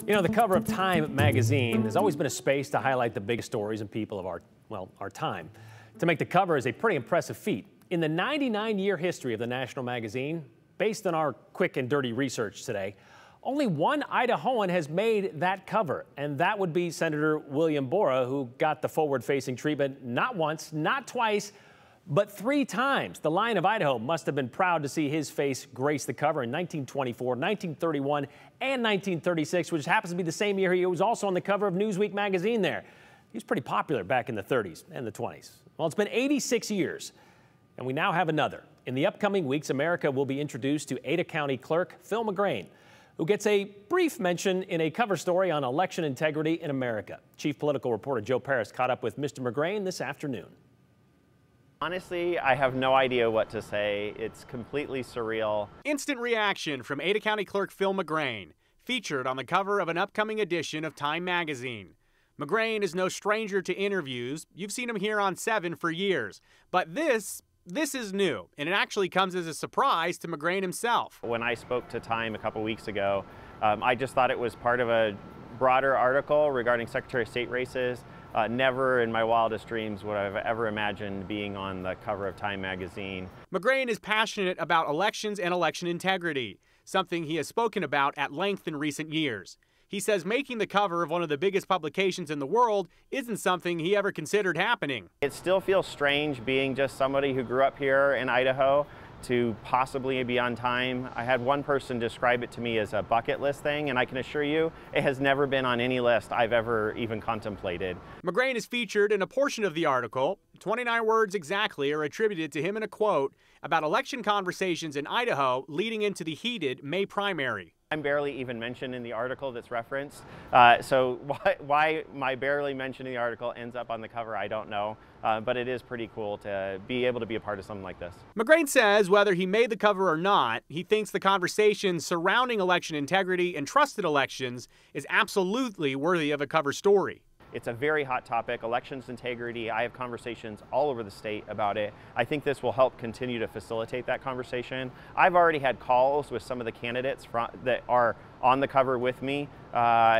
You know, the cover of Time magazine has always been a space to highlight the biggest stories and people of our time. To make the cover is a pretty impressive feat. In the 99-year history of the national magazine, based on our quick and dirty research today, only one Idahoan has made that cover, and that would be Senator William Borah, who got the forward-facing treatment not once, not twice, but 3 times. The Lion of Idaho must have been proud to see his face grace the cover in 1924, 1931, and 1936, which happens to be the same year he was also on the cover of Newsweek magazine there. He was pretty popular back in the 30s and the 20s. Well, it's been 86 years, and we now have another. In the upcoming weeks, America will be introduced to Ada County Clerk Phil McGrane, who gets a brief mention in a cover story on election integrity in America. Chief political reporter Joe Paris caught up with Mr. McGrane this afternoon. Honestly, I have no idea what to say. It's completely surreal. Instant reaction from Ada County Clerk Phil McGrane, featured on the cover of an upcoming edition of Time magazine. McGrane is no stranger to interviews. You've seen him here on 7 for years. But this is new, and it actually comes as a surprise to McGrane himself. When I spoke to Time a couple weeks ago, I just thought it was part of a broader article regarding Secretary of State races. Never in my wildest dreams would I have ever imagined being on the cover of Time magazine. McGrane is passionate about elections and election integrity, something he has spoken about at length in recent years. He says making the cover of one of the biggest publications in the world isn't something he ever considered happening. It still feels strange being just somebody who grew up here in Idaho to possibly be on Time. I had one person describe it to me as a bucket list thing, and I can assure you it has never been on any list I've ever even contemplated. McGrane is featured in a portion of the article. 29 words exactly are attributed to him in a quote about election conversations in Idaho leading into the heated May primary. I'm barely even mentioned in the article that's referenced, so why my barely mention in the article ends up on the cover, I don't know, but it is pretty cool to be able to be a part of something like this. McGrane says whether he made the cover or not, he thinks the conversation surrounding election integrity and trusted elections is absolutely worthy of a cover story. It's a very hot topic, elections integrity. I have conversations all over the state about it. I think this will help continue to facilitate that conversation. I've already had calls with some of the candidates that are on the cover with me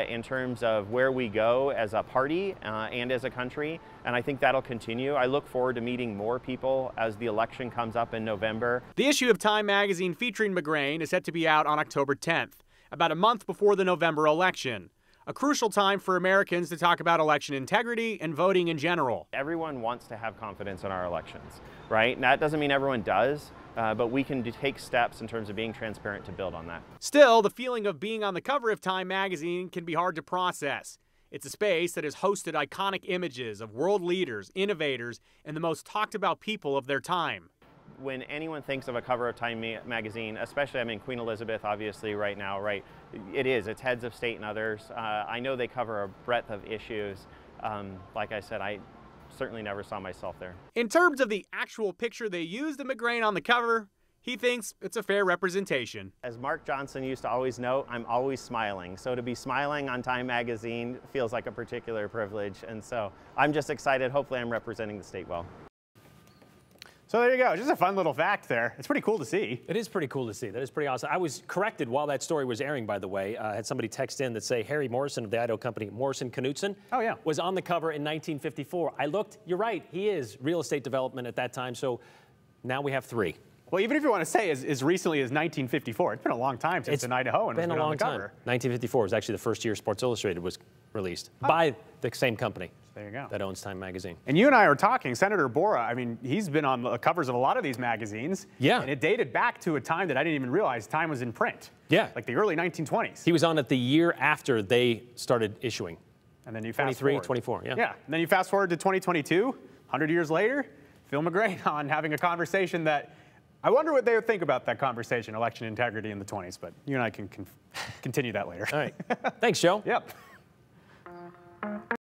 in terms of where we go as a party and as a country, and I think that'll continue. I look forward to meeting more people as the election comes up in November. The issue of Time magazine featuring McGrane is set to be out on October 10th, about a month before the November election. A crucial time for Americans to talk about election integrity and voting in general. Everyone wants to have confidence in our elections, right? And that doesn't mean everyone does, but we can take steps in terms of being transparent to build on that. Still, the feeling of being on the cover of Time magazine can be hard to process. It's a space that has hosted iconic images of world leaders, innovators, and the most talked about people of their time. When anyone thinks of a cover of Time magazine, especially, I mean, Queen Elizabeth, obviously, right now, right? It's heads of state and others. I know they cover a breadth of issues. Like I said, I certainly never saw myself there. In terms of the actual picture they used of McGrane on the cover, he thinks it's a fair representation. As Mark Johnson used to always note, I'm always smiling. So to be smiling on Time magazine feels like a particular privilege. And so I'm just excited. Hopefully I'm representing the state well. So there you go, just a fun little fact there. It's pretty cool to see. It is pretty cool to see. That is pretty awesome. I was corrected while that story was airing, by the way. I had somebody text in that say Harry Morrison of the Idaho company, Morrison Knutson, was on the cover in 1954. I looked, you're right, he is real estate development at that time, so now we have 3. Well, even if you want to say as recently as 1954, it's been a long time since an Idahoan has been on the cover. 1954 was actually the first year Sports Illustrated was released by the same company. There you go. That owns Time magazine. And you and I were talking, Senator Borah, I mean, he's been on the covers of a lot of these magazines. Yeah. And it dated back to a time that I didn't even realize Time was in print. Yeah. Like the early 1920s. He was on it the year after they started issuing. And then you fast forward. 24, yeah. Yeah. And then you fast forward to 2022, 100 years later, Phil McGrane on having a conversation that I wonder what they would think about that conversation, election integrity in the 20s, but you and I can continue that later. All right. Thanks, Joe. Yep.